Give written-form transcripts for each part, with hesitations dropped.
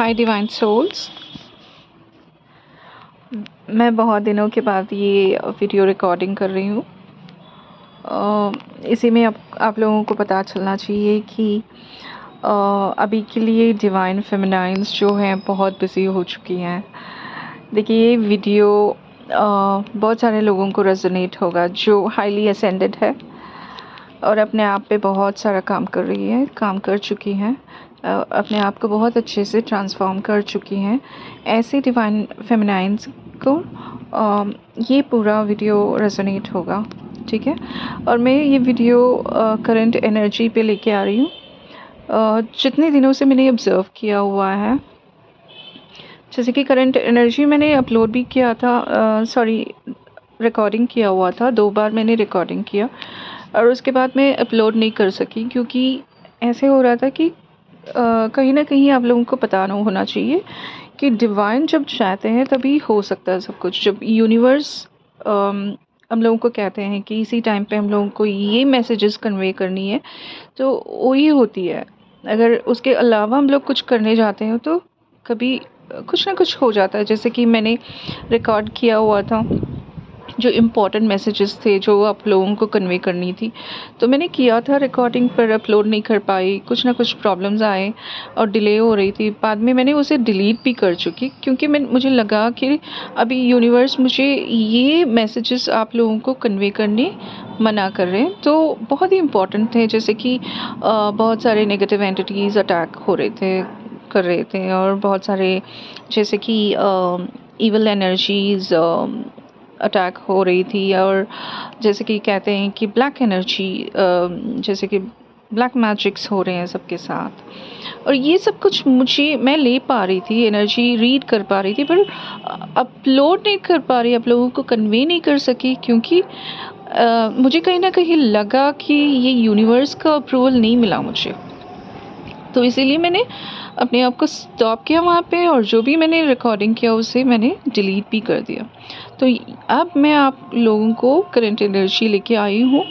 हाय divine souls. मैं बहुत दिनों के बाद ये वीडियो रिकॉर्डिंग कर रही हूँ। इसी में आप लोगों को पता चलना चाहिए कि अभी के लिए डिवाइन फेमिनाइंस जो हैं बहुत बिजी हो चुकी हैं। देखिए ये वीडियो बहुत सारे लोगों को रेजोनेट होगा जो हाईली असेंडेड है और अपने आप पे बहुत सारा काम कर रही है, काम कर चुकी हैं, अपने आप को बहुत अच्छे से ट्रांसफॉर्म कर चुकी हैं। ऐसे डिवाइन फेमिनाइंस को ये पूरा वीडियो रेजोनेट होगा, ठीक है। और मैं ये वीडियो करंट एनर्जी पे लेके आ रही हूँ। जितने दिनों से मैंने ऑब्ज़र्व किया हुआ है, जैसे कि करंट एनर्जी मैंने अपलोड भी किया था, रिकॉर्डिंग किया हुआ था। 2 बार मैंने रिकॉर्डिंग किया और उसके बाद मैं अपलोड नहीं कर सकी क्योंकि ऐसे हो रहा था कि कहीं ना कहीं आप लोगों को पता ना होना चाहिए कि डिवाइन जब चाहते हैं तभी हो सकता है सब कुछ। जब यूनिवर्स हम लोगों को कहते हैं कि इसी टाइम पे हम लोगों को ये मैसेजेस कन्वे करनी है तो वही होती है। अगर उसके अलावा हम लोग कुछ करने जाते हैं तो कभी कुछ ना कुछ हो जाता है। जैसे कि मैंने रिकॉर्ड किया हुआ था जो इम्पोर्टेंट मैसेजेस थे जो आप लोगों को कन्वे करनी थी, तो मैंने किया था रिकॉर्डिंग, पर अपलोड नहीं कर पाई। कुछ ना कुछ प्रॉब्लम्स आए और डिले हो रही थी। बाद में मैंने उसे डिलीट भी कर चुकी क्योंकि मुझे लगा कि अभी यूनिवर्स मुझे ये मैसेजेस आप लोगों को कन्वे करने मना कर रहे हैं, तो बहुत ही इम्पोर्टेंट थे। जैसे कि बहुत सारे नेगेटिव एंटिटीज़ अटैक हो रहे थे, कर रहे थे, और बहुत सारे जैसे कि इविल एनर्जीज़ अटैक हो रही थी। और जैसे कि कहते हैं कि ब्लैक एनर्जी, जैसे कि ब्लैक मैजिक्स हो रहे हैं सबके साथ। और ये सब कुछ मैं ले पा रही थी, एनर्जी रीड कर पा रही थी, पर अपलोड नहीं कर पा रही, आप लोगों को कन्वे नहीं कर सकी क्योंकि मुझे कहीं ना कहीं लगा कि ये यूनिवर्स का अप्रूवल नहीं मिला मुझे। तो इसीलिए मैंने अपने आप को स्टॉप किया वहाँ पे, और जो भी मैंने रिकॉर्डिंग किया उसे मैंने डिलीट भी कर दिया। तो अब मैं आप लोगों को करंट एनर्जी लेके आई हूँ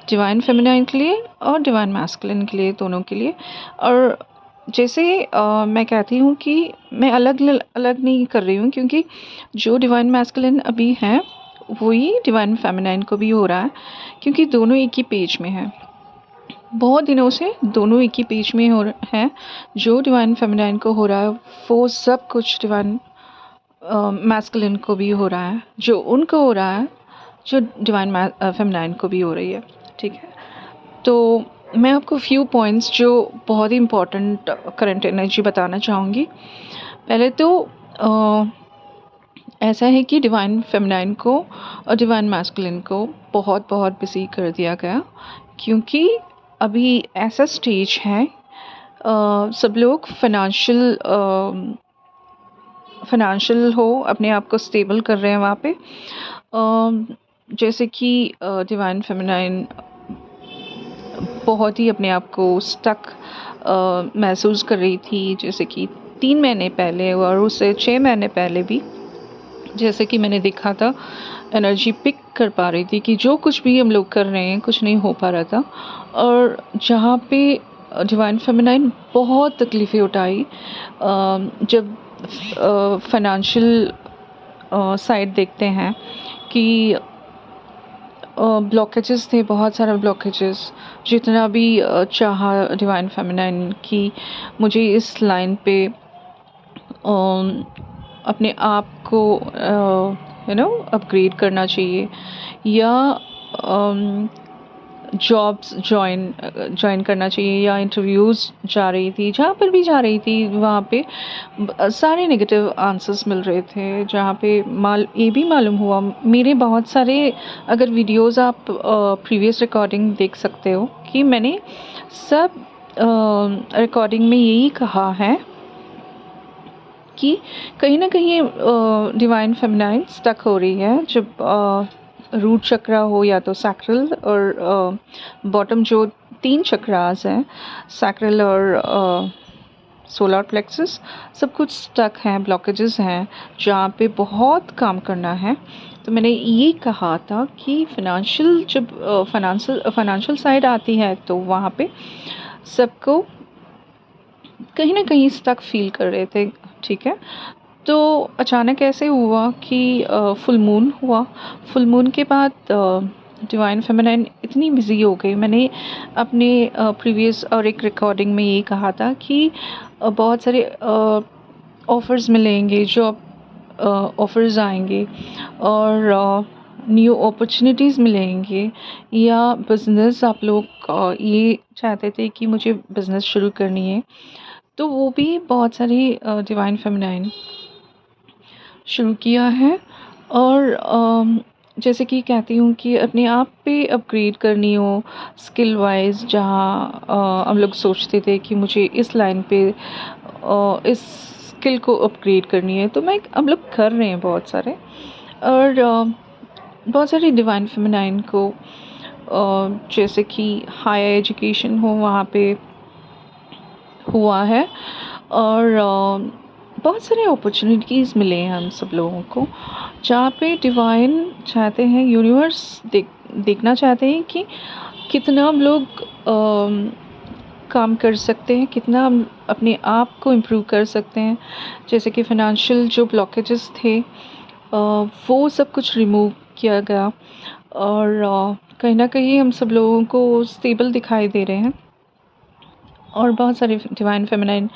डिवाइन फेमिनाइन के लिए और डिवाइन मैस्कुलिन के लिए, दोनों के लिए। और जैसे मैं कहती हूँ कि मैं अलग अलग नहीं कर रही हूँ क्योंकि जो डिवाइन मैस्कुलिन अभी है वही डिवाइन फेमिनाइन को भी हो रहा है, क्योंकि दोनों एक ही पेज में है। बहुत दिनों से दोनों एक ही पेज में हैं। जो डिवाइन फेमिनाइन को हो रहा है वो सब कुछ डिवाइन मैस्कुलिन को भी हो रहा है, जो उनको हो रहा है जो डिवाइन फेमिनाइन को भी हो रही है, ठीक है। तो मैं आपको फ्यू पॉइंट्स जो बहुत ही इम्पोर्टेंट करंट एनर्जी बताना चाहूँगी। पहले तो ऐसा है कि डिवाइन फेमिनाइन को और डिवाइन मैस्कुलिन को बहुत बहुत बिजी कर दिया गया, क्योंकि अभी ऐसा स्टेज है, सब लोग फाइनेंशियल हो, अपने आप को स्टेबल कर रहे हैं वहाँ पे। जैसे कि डिवाइन फेमिनाइन बहुत ही अपने आप को स्टक महसूस कर रही थी, जैसे कि 3 महीने पहले और उससे 6 महीने पहले भी। जैसे कि मैंने देखा था, एनर्जी पिक कर पा रही थी कि जो कुछ भी हम लोग कर रहे हैं कुछ नहीं हो पा रहा था। और जहाँ पे डिवाइन फेमिनाइन बहुत तकलीफ़ें उठाई जब फाइनेंशियल साइड देखते हैं कि ब्लॉकेजेस थे, बहुत सारे ब्लॉकेजेस। जितना भी चाहा डिवाइन फेमिनाइन की मुझे इस लाइन पे अपने आप को अपग्रेड करना चाहिए, या जॉब्स ज्वाइन करना चाहिए, या इंटरव्यूज़ जा रही थी, जहाँ पर भी जा रही थी वहाँ पे सारे नेगेटिव आंसर्स मिल रहे थे। जहाँ पे ये भी मालूम हुआ मेरे बहुत सारे, अगर वीडियोज़ आप प्रीवियस रिकॉर्डिंग देख सकते हो कि मैंने सब रिकॉर्डिंग में यही कहा है कि कहीं ना कहीं डिवाइन फेमिनाइन स्टक हो रही है। जब रूट चक्रा हो, या तो सैक्रल और बॉटम जो 3 चक्रास हैं, सैक्रल और सोलर प्लेक्सस, सब कुछ स्टक हैं, ब्लॉकेजेस हैं जहाँ पे बहुत काम करना है। तो मैंने ये कहा था कि जब फाइनेंशियल साइड आती है तो वहाँ पे सबको कहीं न कहीं स्टक फ़ील कर रहे थे, ठीक है? तो अचानक ऐसे हुआ कि फुल मून हुआ। फुल मून के बाद डिवाइन फेमिनाइन इतनी बिज़ी हो गई। मैंने अपने प्रीवियस और एक रिकॉर्डिंग में ये कहा था कि बहुत सारे ऑफ़र्स मिलेंगे, जॉब ऑफ़र्स आएँगे और न्यू अपॉर्चुनिटीज़ मिलेंगे या बिज़नेस आप लोग ये चाहते थे कि मुझे बिज़नेस शुरू करनी है। तो वो भी बहुत सारी डिवाइन फेमिनाइन शुरू किया है और जैसे कि कहती हूँ कि अपने आप पे अपग्रेड करनी हो स्किल वाइज, जहाँ हम लोग सोचते थे कि मुझे इस लाइन पे इस स्किल को अपग्रेड करनी है, तो मैं हम लोग कर रहे हैं बहुत सारे। और बहुत सारी डिवाइन फेमिनाइन को जैसे कि हायर एजुकेशन हो वहाँ पे हुआ है और बहुत सारे अपॉर्चुनिटीज़ मिले हैं हम सब लोगों को, जहाँ पे डिवाइन चाहते हैं, यूनिवर्स देखना चाहते हैं कि कितना हम लोग काम कर सकते हैं, कितना हम अपने आप को इम्प्रूव कर सकते हैं। जैसे कि फ़ाइनेंशियल जो ब्लॉकेजेस थे वो सब कुछ रिमूव किया गया और कहीं न कहीं हम सब लोगों को स्टेबल दिखाई दे रहे हैं। और बहुत सारे डिवाइन फेमिनाइन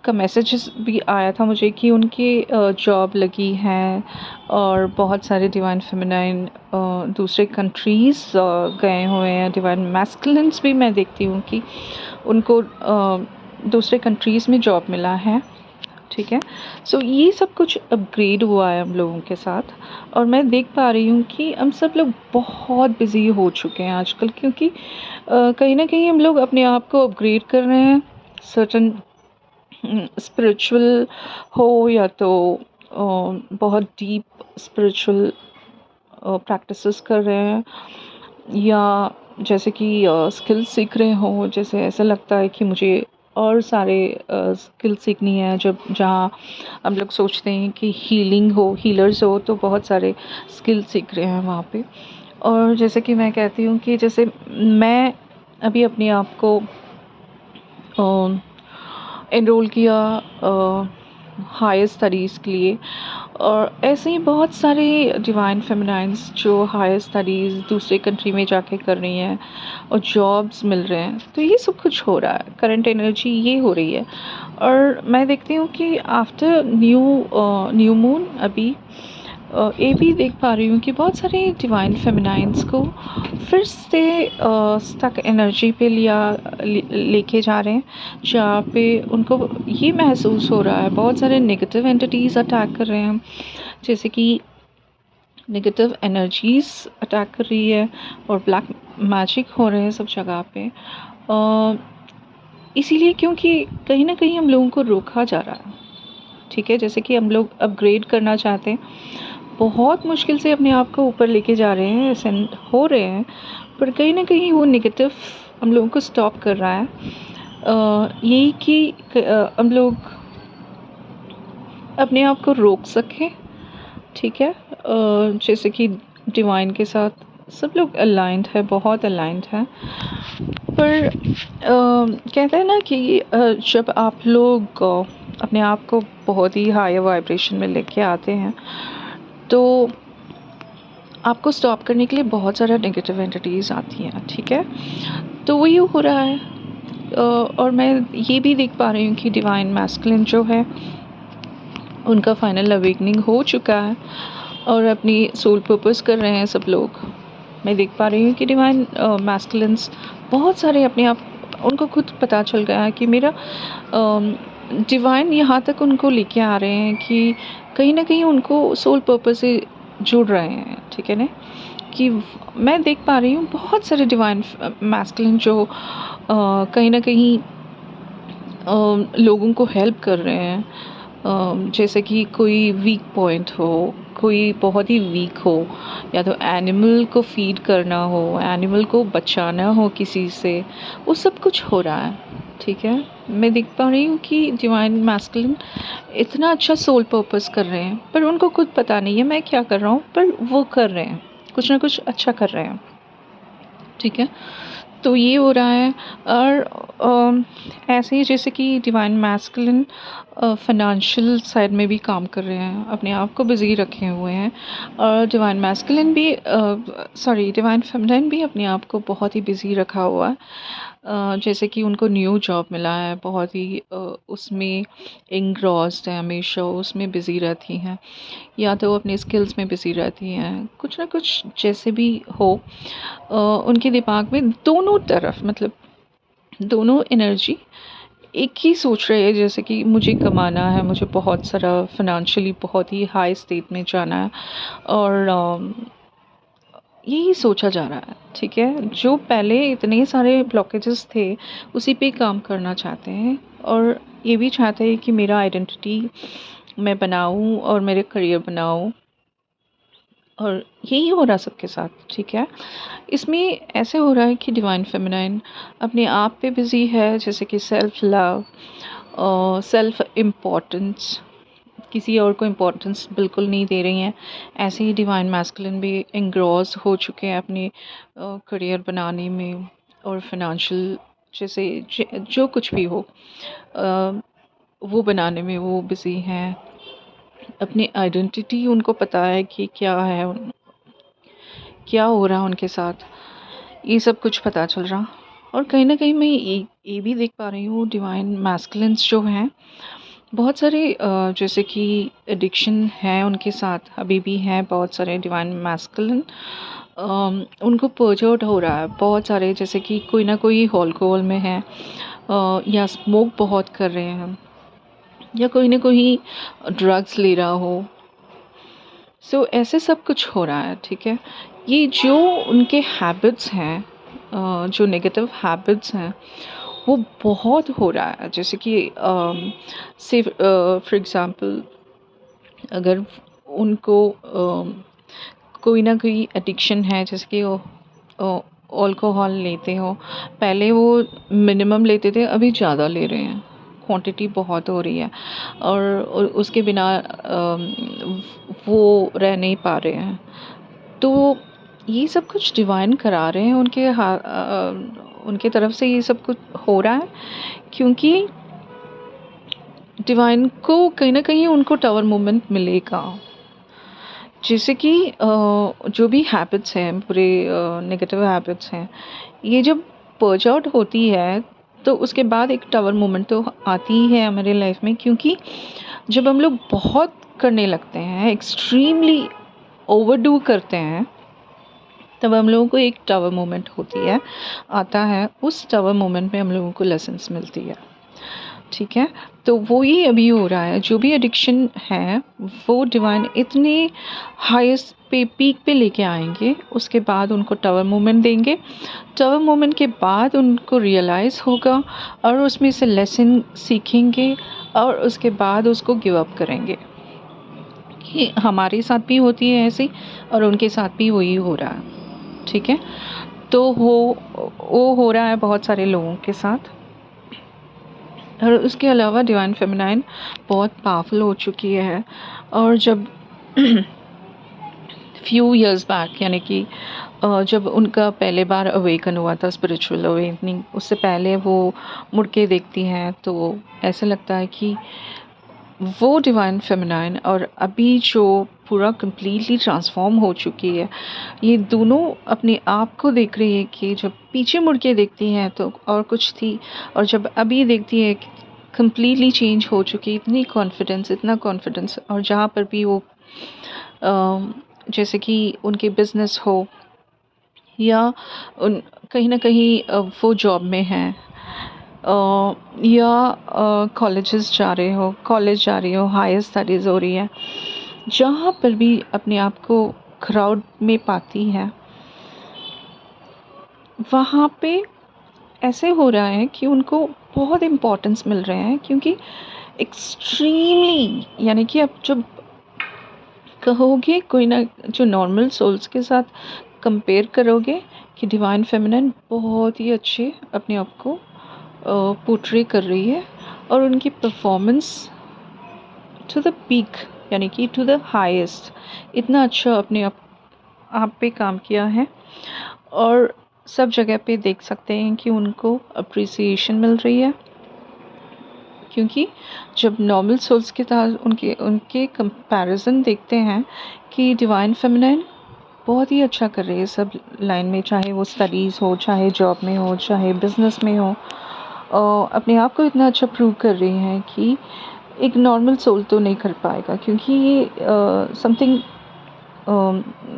का मैसेजेस भी आया था मुझे कि उनकी जॉब लगी है और बहुत सारे डिवाइन फेमिनाइन दूसरे कंट्रीज़ गए हुए हैं। डिवाइन मैस्कुलिन्स भी मैं देखती हूँ कि उनको दूसरे कंट्रीज़ में जॉब मिला है, ठीक है। सो ये सब कुछ अपग्रेड हुआ है हम लोगों के साथ और मैं देख पा रही हूँ कि हम सब लोग बहुत बिज़ी हो चुके हैं आजकल, क्योंकि कहीं न कहीं हम लोग अपने आप को अपग्रेड कर रहे हैं। सर्टेन स्पिरिचुअल हो या तो बहुत डीप स्पिरिचुअल प्रैक्टिसेस कर रहे हैं या जैसे कि स्किल सीख रहे हो। जैसे ऐसा लगता है कि मुझे और सारे स्किल सीखनी है, जब जहाँ हम लोग सोचते हैं कि हीलिंग हो, हीलर्स हो, तो बहुत सारे स्किल सीख रहे हैं वहाँ पे। और जैसे कि मैं कहती हूँ कि जैसे मैं अभी अपने आप को एनरोल किया हायर स्टडीज़ के लिए, और ऐसे ही बहुत सारे डिवाइन फेमिनाइन्स जो हायर स्टडीज़ दूसरे कंट्री में जाके कर रही हैं और जॉब्स मिल रहे हैं। तो ये सब कुछ हो रहा है, करंट एनर्जी ये हो रही है। और मैं देखती हूँ कि आफ्टर न्यू मून अभी ये भी देख पा रही हूँ कि बहुत सारे डिवाइन फेमिनाइन्स को फिर से स्टक एनर्जी पे लेके जा रहे हैं, जहाँ पे उनको ये महसूस हो रहा है बहुत सारे नेगेटिव एंटिटीज़ अटैक कर रहे हैं। जैसे कि नेगेटिव एनर्जीज़ अटैक कर रही है और ब्लैक मैजिक हो रहे हैं सब जगह पे। इसीलिए क्योंकि कहीं ना कहीं हम लोगों को रोका जा रहा है, ठीक है। जैसे कि हम लोग अपग्रेड करना चाहते हैं, बहुत मुश्किल से अपने आप को ऊपर लेके जा रहे हैं, असेंड हो रहे हैं, पर कहीं ना कहीं वो नेगेटिव हम लोगों को स्टॉप कर रहा है। यही कि हम लोग अपने आप को रोक सकें, ठीक है। जैसे कि डिवाइन के साथ सब लोग अलाइंड है, बहुत अलाइंड है। पर कहते हैं ना कि जब आप लोग अपने आप को बहुत ही हायर वाइब्रेशन में लेके आते हैं, तो आपको स्टॉप करने के लिए बहुत सारा नेगेटिव एंटिटीज़ आती हैं, ठीक है। तो वही हो रहा है। और मैं ये भी देख पा रही हूँ कि डिवाइन मैस्कुलिन जो है उनका फाइनल अवेकनिंग हो चुका है और अपनी सोल पर्पस कर रहे हैं सब लोग। मैं देख पा रही हूँ कि डिवाइन मैस्कुलिन्स बहुत सारे अपने आप, उनको खुद पता चल गया है कि मेरा डिवाइन यहाँ तक उनको लेके आ रहे हैं कि कहीं ना कहीं उनको सोल पर्पस से जुड़ रहे हैं, ठीक है ना। कि मैं देख पा रही हूँ बहुत सारे डिवाइन मैस्कुलिन जो कहीं ना कहीं लोगों को हेल्प कर रहे हैं। जैसे कि कोई वीक पॉइंट हो, कोई बहुत ही वीक हो, या तो एनिमल को फीड करना हो, एनिमल को बचाना हो किसी से, वो सब कुछ हो रहा है, ठीक है। मैं देख पा रही हूँ कि डिवाइन मैस्कुलिन इतना अच्छा सोल पर्पस कर रहे हैं, पर उनको खुद पता नहीं है मैं क्या कर रहा हूँ, पर वो कर रहे हैं, कुछ ना कुछ अच्छा कर रहे हैं, ठीक है। तो ये हो रहा है। और ऐसे ही जैसे कि डिवाइन मैस्कुलिन फाइनेंशियल साइड में भी काम कर रहे हैं, अपने आप को बिज़ी रखे हुए हैं। और डिवाइन मैस्कुलिन भी डिवाइन फेमिनिन भी अपने आप को बहुत ही बिज़ी रखा हुआ है। जैसे कि उनको न्यू जॉब मिला है, बहुत ही उसमें एंग्रॉस्ड है, हमेशा उसमें बिज़ी रहती हैं, या तो वो अपनी स्किल्स में बिज़ी रहती हैं, कुछ ना कुछ जैसे भी हो। उनके दिमाग में दोनों तरफ, मतलब दोनों एनर्जी एक ही सोच रहे हैं, जैसे कि मुझे कमाना है, मुझे बहुत सारा फाइनेंशियली बहुत ही हाई स्टेट में जाना है। और यही सोचा जा रहा है, ठीक है। जो पहले इतने सारे ब्लॉकेजेस थे उसी पे काम करना चाहते हैं, और ये भी चाहते हैं कि मेरा आइडेंटिटी मैं बनाऊं और मेरे करियर बनाऊं। और यही हो रहा सबके साथ, ठीक है। इसमें ऐसे हो रहा है कि डिवाइन फेमिनाइन अपने आप पे बिज़ी है, जैसे कि सेल्फ लव और सेल्फ इम्पोर्टेंस, किसी और को इम्पोर्टेंस बिल्कुल नहीं दे रही हैं। ऐसे ही डिवाइन मैस्कुलिन भी एंग्रॉस हो चुके हैं अपने करियर बनाने में और फाइनेंशियल, जैसे जो कुछ भी हो अ, वो बनाने में वो बिज़ी हैं। अपनी आइडेंटिटी उनको पता है कि क्या है, क्या हो रहा है उनके साथ, ये सब कुछ पता चल रहा। और कहीं न कहीं मैं ये भी देख पा रही हूँ, डिवाइन मैस्कुलिन्स जो हैं बहुत सारे जैसे कि एडिक्शन है उनके साथ, अभी भी हैं बहुत सारे डिवाइन मैस्कुलिन। उनको पर्ज आउट हो रहा है बहुत सारे, जैसे कि कोई ना कोई अल्कोहल में है, या स्मोक बहुत कर रहे हैं, या कोई ना कोई ड्रग्स ले रहा हो। सो ऐसे सब कुछ हो रहा है, ठीक है। ये जो उनके हैबिट्स हैं, जो नेगेटिव हैबिट्स हैं, वो बहुत हो रहा है। जैसे कि से फॉर एग्ज़ाम्पल, अगर उनको कोई ना कोई एडिक्शन है, जैसे कि वो अल्कोहल लेते हो, पहले वो मिनिमम लेते थे, अभी ज़्यादा ले रहे हैं, क्वांटिटी बहुत हो रही है। और उसके बिना वो रह नहीं पा रहे हैं। तो ये सब कुछ डिवाइन करा रहे हैं, उनके तरफ से ये सब कुछ हो रहा है, क्योंकि डिवाइन को कहीं न कहीं उनको टावर मोमेंट मिलेगा। जैसे कि जो भी हैबिट्स हैं, पूरे नेगेटिव हैबिट्स हैं, ये जब पर्ज आउट होती है तो उसके बाद एक टावर मोमेंट तो आती ही है हमारे लाइफ में, क्योंकि जब हम लोग बहुत करने लगते हैं, एक्सट्रीमली ओवरडू करते हैं, तब हम लोगों को एक टावर मोमेंट होती है, आता है। उस टावर मोमेंट में हम लोगों को लेसन्स मिलती है, ठीक है। तो वो ही अभी हो रहा है, जो भी एडिक्शन है वो डिवाइन इतने हाईएस्ट पे पीक पे लेके आएंगे, उसके बाद उनको टावर मोमेंट देंगे। टावर मोमेंट के बाद उनको रियलाइज़ होगा और उसमें से लेसन सीखेंगे, और उसके बाद उसको गिव अप करेंगे। ये हमारे साथ भी होती है ऐसे, और उनके साथ भी वही हो रहा है, ठीक है। तो वो हो रहा है बहुत सारे लोगों के साथ। और उसके अलावा डिवाइन फेमिनाइन बहुत पावरफुल हो चुकी है। और जब फ्यू इयर्स बैक, यानी कि जब उनका पहले बार अवेकन हुआ था, स्पिरिचुअल अवेकनिंग, उससे पहले वो मुड़ के देखती हैं तो ऐसा लगता है कि वो डिवाइन फेमिनाइन और अभी जो पूरा कंप्लीटली ट्रांसफॉर्म हो चुकी है, ये दोनों अपने आप को देख रही है कि जब पीछे मुड़ के देखती हैं तो और कुछ थी, और जब अभी देखती है कंप्लीटली चेंज हो चुकी, इतनी कॉन्फिडेंस, इतना कॉन्फिडेंस। और जहाँ पर भी वो जैसे कि उनके बिजनेस हो, या उन कहीं ना कहीं वो जॉब में हैं, या कॉलेजेस जा रहे हो, कॉलेज जा रही हो, हायर स्टडीज़ हो रही है, जहाँ पर भी अपने आप को क्राउड में पाती है, वहाँ पे ऐसे हो रहा है कि उनको बहुत इम्पोर्टेंस मिल रहे हैं, क्योंकि एक्सट्रीमली, यानी कि अब जब कहोगे कोई ना, जो नॉर्मल सोल्स के साथ कंपेयर करोगे, कि डिवाइन फेमिनिन बहुत ही अच्छे अपने आप को पोर्ट्रे कर रही है, और उनकी परफॉर्मेंस टू द पीक, यानी कि टू द हाईएस्ट, इतना अच्छा अपने आप पे काम किया है। और सब जगह पे देख सकते हैं कि उनको अप्रिसिएशन मिल रही है, क्योंकि जब नॉर्मल सोल्स के साथ उनके उनके कंपैरिजन देखते हैं कि डिवाइन फेमिनाइन बहुत ही अच्छा कर रही है सब लाइन में, चाहे वो स्टडीज़ हो, चाहे जॉब में हो, चाहे बिजनेस में हो, अपने आप को इतना अच्छा प्रूव कर रही हैं कि एक नॉर्मल सोल तो नहीं कर पाएगा। क्योंकि ये समथिंग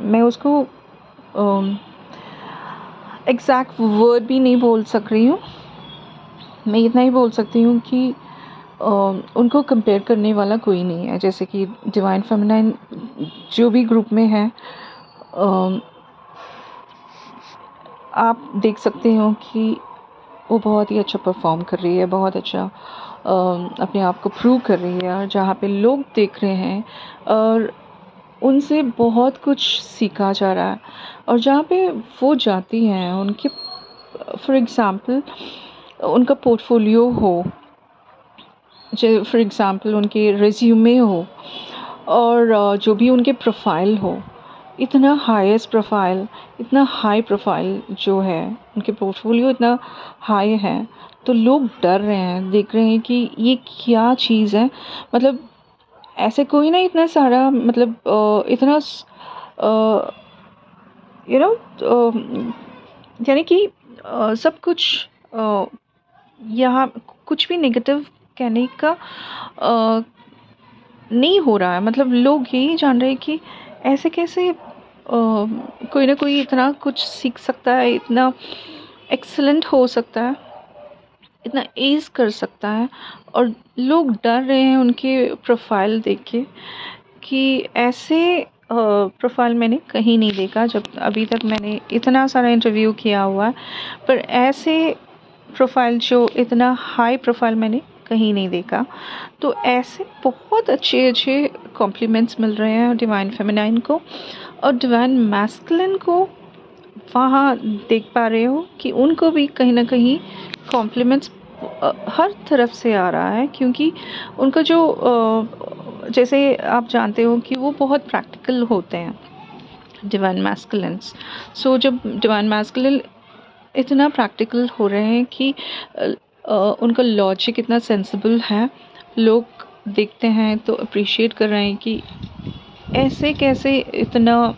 मैं उसको एग्जैक्ट वर्ड भी नहीं बोल सक रही हूँ, मैं इतना ही बोल सकती हूँ कि उनको कंपेयर करने वाला कोई नहीं है। जैसे कि डिवाइन फेमिनाइन जो भी ग्रुप में है, आप देख सकते हो कि वो बहुत ही अच्छा परफॉर्म कर रही है, बहुत अच्छा अपने आप को प्रूव कर रही है, और जहाँ पे लोग देख रहे हैं और उनसे बहुत कुछ सीखा जा रहा है। और जहाँ पे वो जाती हैं, उनके फॉर एग्ज़ाम्पल उनका पोर्टफोलियो हो, जो फॉर एग्ज़ाम्पल उनके रिज्यूमे हो, और जो भी उनके प्रोफाइल हो, इतना हाईएस्ट प्रोफाइल, इतना हाई प्रोफाइल जो है, उनके पोर्टफोलियो इतना हाई है, तो लोग डर रहे हैं, देख रहे हैं कि ये क्या चीज़ है। मतलब ऐसे कोई ना इतना सारा, मतलब इतना यू नो यानी कि सब कुछ यहाँ कुछ भी नेगेटिव कहने का नहीं हो रहा है। मतलब लोग यही जान रहे हैं कि ऐसे कैसे कोई ना कोई इतना कुछ सीख सकता है, इतना एक्सीलेंट हो सकता है, इतना एज कर सकता है। और लोग डर रहे हैं उनके प्रोफाइल देख के कि ऐसे प्रोफाइल मैंने कहीं नहीं देखा। जब अभी तक मैंने इतना सारा इंटरव्यू किया हुआ है, पर ऐसे प्रोफाइल जो इतना हाई प्रोफाइल मैंने कहीं नहीं देखा। तो ऐसे बहुत अच्छे अच्छे कॉम्प्लीमेंट्स मिल रहे हैं डिवाइन फेमिनाइन को, और डिवाइन मैस्कुलिन को वहाँ देख पा रहे हो कि उनको भी कहीं ना कहीं कॉम्प्लीमेंट्स हर तरफ से आ रहा है। क्योंकि उनका जो जैसे आप जानते हो कि वो बहुत प्रैक्टिकल होते हैं डिवाइन मैस्कुलिन्स। सो जब डिवाइन मैस्कुलिन इतना प्रैक्टिकल हो रहे हैं कि उनका लॉजिक इतना सेंसिबल है, लोग देखते हैं तो अप्रिशिएट कर रहे हैं कि ऐसे कैसे इतना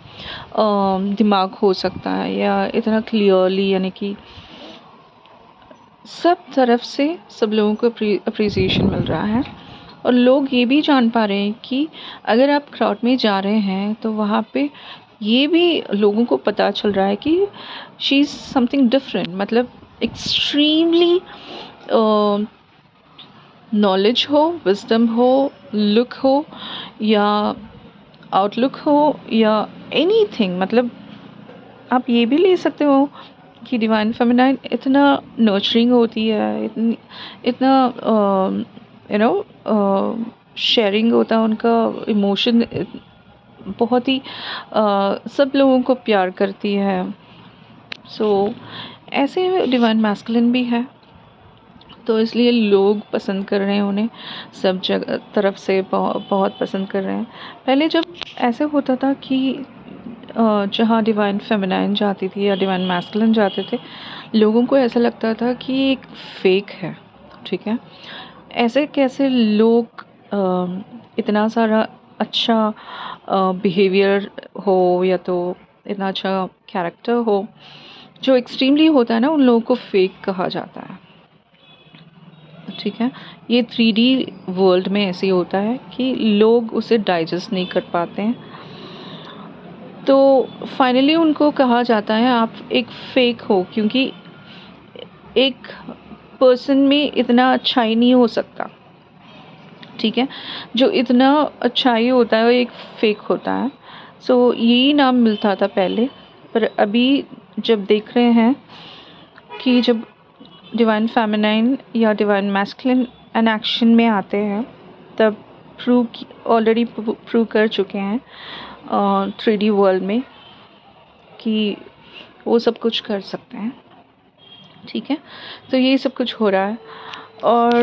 दिमाग हो सकता है, या इतना क्लियरली, यानी कि सब तरफ से सब लोगों को अप्रिसिएशन मिल रहा है। और लोग ये भी जान पा रहे हैं कि अगर आप क्राउड में जा रहे हैं तो वहाँ पे ये भी लोगों को पता चल रहा है कि शी इज़ समथिंग डिफरेंट। मतलब एक्सट्रीमली नॉलेज हो, विजडम हो, लुक हो, या आउटलुक हो, या एनीथिंग। मतलब आप ये भी ले सकते हो कि डिवाइन फेमिनाइन इतना नर्चरिंग होती है, इतना यू नो शेयरिंग होता है उनका इमोशन, बहुत ही सब लोगों को प्यार करती है। सो ऐसे डिवाइन मैस्कुलिन भी है, तो इसलिए लोग पसंद कर रहे हैं उन्हें, सब जगह तरफ से बहुत पसंद कर रहे हैं। पहले जब ऐसे होता था कि जहाँ डिवाइन फेमिनाइन जाती थी या डिवाइन मैस्कुलिन जाते थे, लोगों को ऐसा लगता था कि एक फेक है, ठीक है। ऐसे कैसे लोग इतना सारा अच्छा बिहेवियर हो, या तो इतना अच्छा कैरेक्टर हो, जो एक्सट्रीमली होता है ना, उन लोगों को फेक कहा जाता है, ठीक है। ये 3D वर्ल्ड में ऐसे ही होता है कि लोग उसे डाइजेस्ट नहीं कर पाते हैं, तो फाइनली उनको कहा जाता है आप एक फेक हो। क्योंकि एक पर्सन में इतना अच्छाई नहीं हो सकता, ठीक है। जो इतना अच्छाई होता है वो एक फेक होता है। सो यही नाम मिलता था पहले, पर अभी जब देख रहे हैं कि जब डिवाइन फेमिनाइन या डिवाइन मैस्कुलिन एन एक्शन में आते हैं, तब ऑलरेडी प्रूव कर चुके हैं 3D वर्ल्ड में कि वो सब कुछ कर सकते हैं, ठीक है। तो ये सब कुछ हो रहा है। और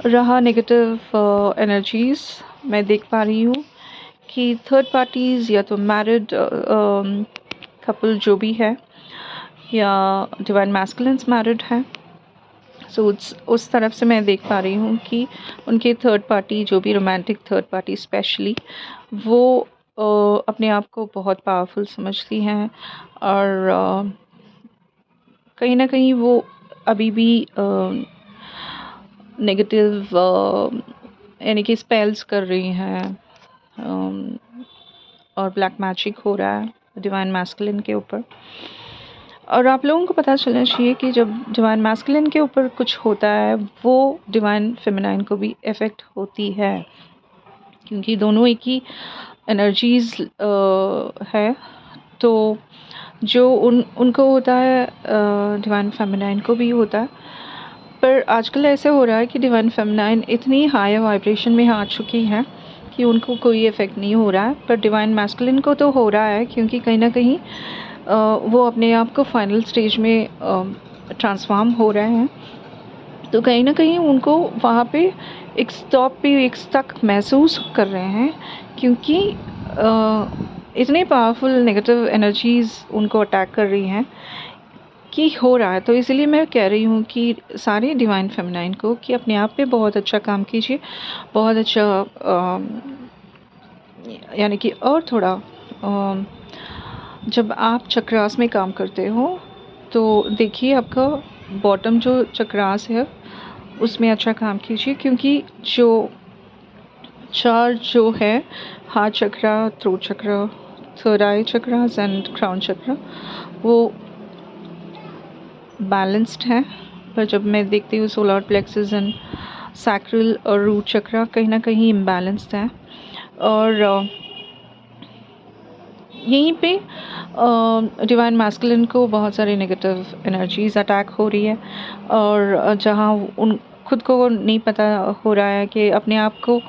रहा नेगेटिव एनर्जीज़, मैं देख पा रही हूँ कि थर्ड पार्टीज़ या तो मैरिड कपल जो भी है या डिवाइन मैस्कुलिन्स मैरिड है, सो उस तरफ से मैं देख पा रही हूँ कि उनके थर्ड पार्टी, जो भी रोमांटिक थर्ड पार्टी स्पेशली, वो अपने आप को बहुत पावरफुल समझती हैं और कहीं ना कहीं वो अभी भी नेगेटिव यानी कि स्पेल्स कर रही हैं और ब्लैक मैजिक हो रहा है डिवाइन मैस्कुलिन के ऊपर। और आप लोगों को पता चलना चाहिए कि जब डिवाइन मैस्कुलिन के ऊपर कुछ होता है वो डिवाइन फेमिनाइन को भी इफ़ेक्ट होती है, क्योंकि दोनों एक ही एनर्जीज़ है। तो जो उनको होता है डिवाइन फेमिनाइन को भी होता है। पर आजकल ऐसे हो रहा है कि डिवाइन फेमिनाइन इतनी हाई वाइब्रेशन में आ चुकी है कि उनको कोई इफ़ेक्ट नहीं हो रहा है, पर डिवाइन मैस्कुलिन को तो हो रहा है, क्योंकि कहीं ना कहीं वो अपने आप को फाइनल स्टेज में ट्रांसफॉर्म हो रहे हैं। तो कहीं ना कहीं उनको वहाँ पे एक स्टॉप पे, एक स्टक महसूस कर रहे हैं, क्योंकि इतने पावरफुल नेगेटिव एनर्जीज़ उनको अटैक कर रही हैं कि हो रहा है। तो इसलिए मैं कह रही हूँ कि सारे डिवाइन फेमिनाइन को कि अपने आप पे बहुत अच्छा काम कीजिए, बहुत अच्छा यानी कि और थोड़ा जब आप चक्रास में काम करते हो तो देखिए आपका बॉटम जो चक्रास है उसमें अच्छा काम कीजिए, क्योंकि जो चार जो है heart chakra, throat chakra, third eye chakras and crown chakra, वो बैलेंस्ड है। पर जब मैं देखती हूँ सोलर प्लेक्सस एंड सैक्रल और रूट चक्रा कहीं ना कहीं इम्बैलेंस्ड है। और यहीं पे डिवाइन मैस्कुलिन को बहुत सारी नेगेटिव एनर्जीज़ अटैक हो रही है, और जहाँ उन खुद को नहीं पता हो रहा है कि अपने आप को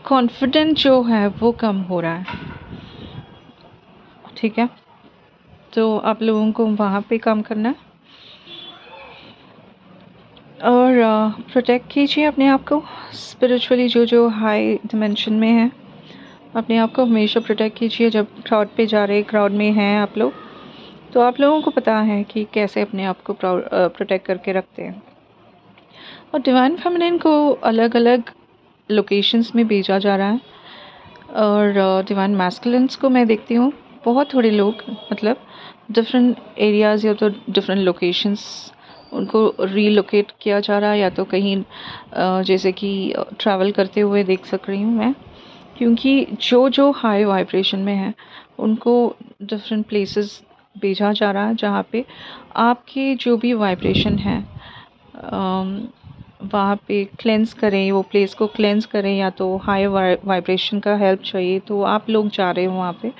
कॉन्फिडेंट जो है वो कम हो रहा है। ठीक है, तो आप लोगों को वहाँ पे काम करना है और प्रोटेक्ट कीजिए अपने आप को स्पिरिचुअली। जो हाई डिमेंशन में है अपने आप को हमेशा प्रोटेक्ट कीजिए। जब क्राउड पे जा रहे, क्राउड में हैं आप लोग, तो आप लोगों को पता है कि कैसे अपने आप को प्रोटेक्ट करके रखते हैं। और डिवाइन फेमिनिन को अलग अलग लोकेशंस में भेजा जा रहा है, और डिवाइन मैस्कुलिन्स को मैं देखती हूँ बहुत थोड़े लोग, मतलब डिफरेंट एरियाज़ या तो डिफरेंट लोकेशंस उनको रीलोकेट किया जा रहा है, या तो कहीं जैसे कि ट्रैवल करते हुए देख सक रही हूँ मैं, क्योंकि जो हाई वाइब्रेशन में है उनको डिफरेंट प्लेसेस भेजा जा रहा है, जहाँ पे आपके जो भी वाइब्रेशन है वहाँ पे क्लेंस करें, वो प्लेस को क्लेंस करें, या तो हाई वाइब्रेशन का हेल्प चाहिए तो आप लोग जा रहे हो वहाँ पे।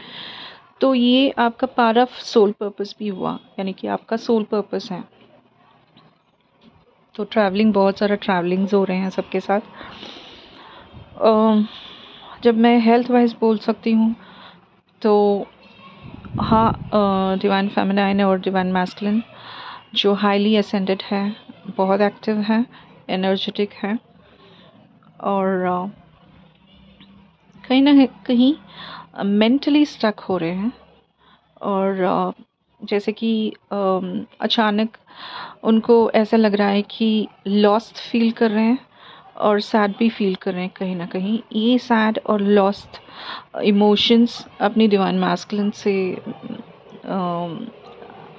तो ये आपका पार्ट ऑफ सोल पर्पस भी हुआ, यानी कि आपका सोल पर्पस है। तो ट्रैवलिंग, बहुत सारा ट्रैवलिंग्स हो रहे हैं सबके साथ। जब मैं हेल्थ वाइज बोल सकती हूँ तो हाँ, डिवाइन फेमिनाइन और डिवाइन मैस्कुलिन जो हाईली असेंडेड है, बहुत एक्टिव है, एनर्जेटिक है, और कहीं ना कहीं मेंटली स्टक हो रहे हैं। और जैसे कि अचानक उनको ऐसा लग रहा है कि लॉस्ट फील कर रहे हैं और सैड भी फील कर रहे हैं। कहीं ना कहीं ये सैड और लॉस्ट इमोशंस अपनी डिवाइन मैस्कुलिन से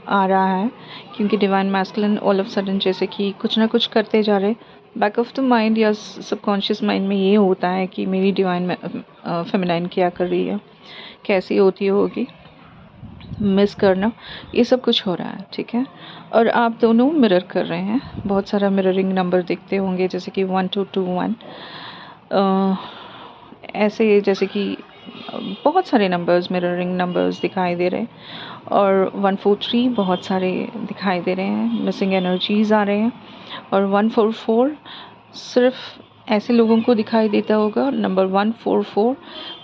आ रहा है, क्योंकि divine masculine all of sudden जैसे कि कुछ ना कुछ करते जा रहे, बैक ऑफ द माइंड या सबकॉन्शियस माइंड में ये होता है कि मेरी डिवाइन फेमिनाइन क्या कर रही है, कैसी होती होगी, मिस करना, ये सब कुछ हो रहा है। ठीक है, और आप दोनों मिरर कर रहे हैं, बहुत सारा मिररिंग नंबर दिखते होंगे, जैसे कि 1221 ऐसे, जैसे कि बहुत सारे नंबर्स, मिररिंग नंबर्स दिखाई दे रहे हैं, और 143 बहुत सारे दिखाई दे रहे हैं, मिसिंग एनर्जीज़ आ रहे हैं, और 144 सिर्फ ऐसे लोगों को दिखाई देता होगा, नंबर 144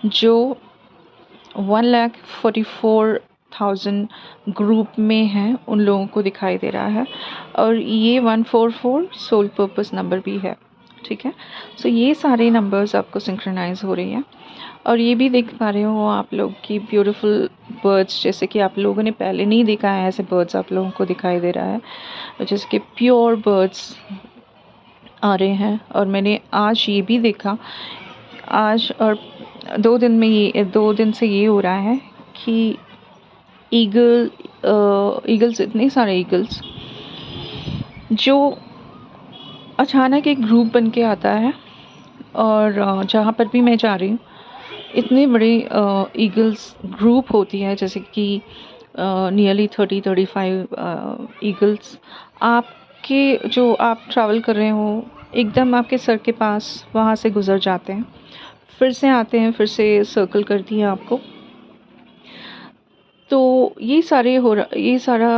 जो 1,44,000 ग्रुप में हैं, उन लोगों को दिखाई दे रहा है। और ये 144 सोल पर्पस नंबर भी है। ठीक है, सो ये सारे नंबर्स आपको सिंक्रोनाइज हो रही हैं, और ये भी देख पा रहे हो आप लोग की ब्यूटीफुल बर्ड्स, जैसे कि आप लोगों ने पहले नहीं देखा है ऐसे बर्ड्स आप लोगों को दिखाई दे रहा है, जैसे कि प्योर बर्ड्स आ रहे हैं। और मैंने आज ये भी देखा, आज और 2 दिन से ये हो रहा है कि ईगल्स, इतने सारे ईगल्स जो अचानक एक ग्रुप बन के आता है। और जहाँ पर भी मैं जा रही हूँ इतने बड़े ईगल्स ग्रुप होती है, जैसे कि नियरली 30-35 ईगल्स आपके, जो आप ट्रैवल कर रहे हो एकदम आपके सर के पास, वहाँ से गुज़र जाते हैं, फिर से आते हैं, फिर से सर्कल करती हैं आपको। तो ये सारा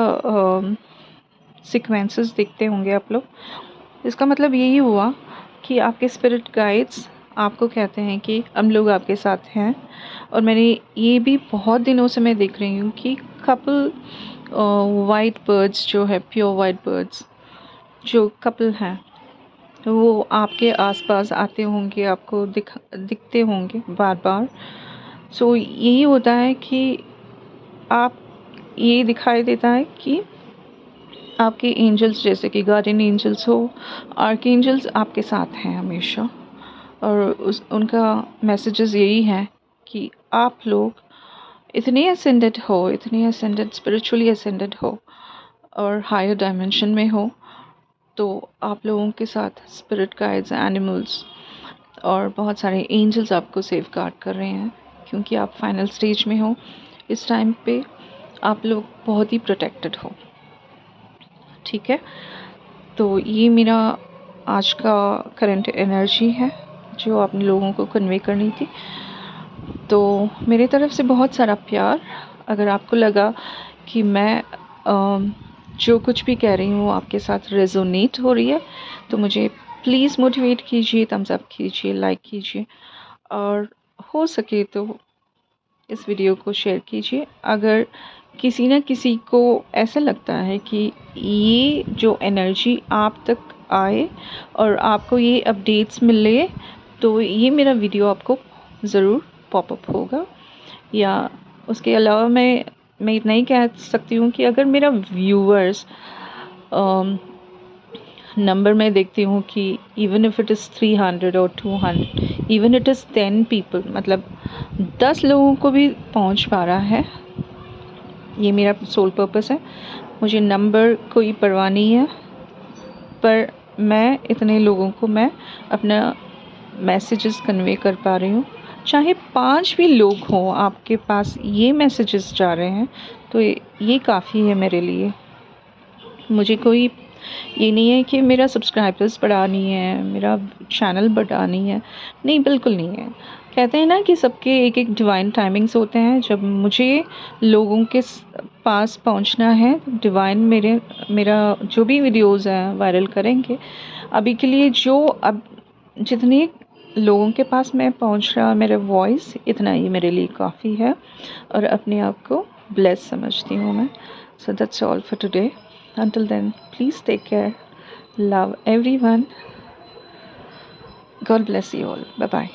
सीक्वेंसेस देखते होंगे आप लोग। इसका मतलब यही हुआ कि आपके स्पिरिट गाइड्स आपको कहते हैं कि हम लोग आपके साथ हैं। और मैंने ये भी बहुत दिनों से मैं देख रही हूँ कि कपल वाइट बर्ड्स जो है, प्योर वाइट बर्ड्स जो कपल हैं, वो आपके आसपास आते होंगे, आपको दिखते होंगे बार बार। सो यही होता है कि आप, ये दिखाई देता है कि आपके एंजल्स, जैसे कि गार्डियन एंजल्स हो, आर्क एंजल्स आपके साथ हैं हमेशा। और उनका मैसेजेस यही है कि आप लोग इतने असेंडेड हो, इतने असेंडेड, स्पिरिचुअली असेंडेड हो और हायर डायमेंशन में हो, तो आप लोगों के साथ स्पिरिट गाइड्स, एनिमल्स और बहुत सारे एंजल्स आपको सेफ गार्ड कर रहे हैं, क्योंकि आप फाइनल स्टेज में हो। इस टाइम पे आप लोग बहुत ही प्रोटेक्टेड हो। ठीक है, तो ये मेरा आज का करंट एनर्जी है जो अपने लोगों को कन्वे करनी थी। तो मेरी तरफ से बहुत सारा प्यार। अगर आपको लगा कि मैं जो कुछ भी कह रही हूँ आपके साथ रेजोनेट हो रही है, तो मुझे प्लीज़ मोटिवेट कीजिए, थम्स अप कीजिए, लाइक कीजिए, और हो सके तो इस वीडियो को शेयर कीजिए। अगर किसी न किसी को ऐसा लगता है कि ये जो एनर्जी आप तक आए और आपको ये अपडेट्स मिले, तो ये मेरा वीडियो आपको ज़रूर पॉपअप होगा। या उसके अलावा मैं इतना ही कह सकती हूँ कि अगर मेरा व्यूअर्स नंबर मैं देखती हूँ कि इवन इफ़ इट इज़ 300 और 200, इवन इट इज़ 10 पीपल, मतलब 10 लोगों को भी पहुँच पा रहा है, ये मेरा सोल पर्पस है। मुझे नंबर कोई परवाह नहीं है, पर मैं इतने लोगों को मैं अपना मैसेजेस कन्वे कर पा रही हूँ। चाहे 5 भी लोग हों आपके पास ये मैसेजेस जा रहे हैं, तो ये काफ़ी है मेरे लिए। मुझे कोई ये नहीं है कि मेरा सब्सक्राइबर्स बढ़ानी है, मेरा चैनल बढ़ानी है, नहीं, बिल्कुल नहीं है। कहते हैं ना कि सबके एक एक डिवाइन टाइमिंग्स होते हैं। जब मुझे लोगों के पास पहुंचना है, डिवाइन मेरा जो भी वीडियोस हैं वायरल करेंगे। अभी के लिए जो अब जितने लोगों के पास मैं पहुंच रहा, मेरा वॉइस, इतना ही मेरे लिए काफ़ी है और अपने आप को ब्लेस समझती हूँ मैं। So that's all for today. Until then, please take care. Love everyone. God bless you all. Bye bye.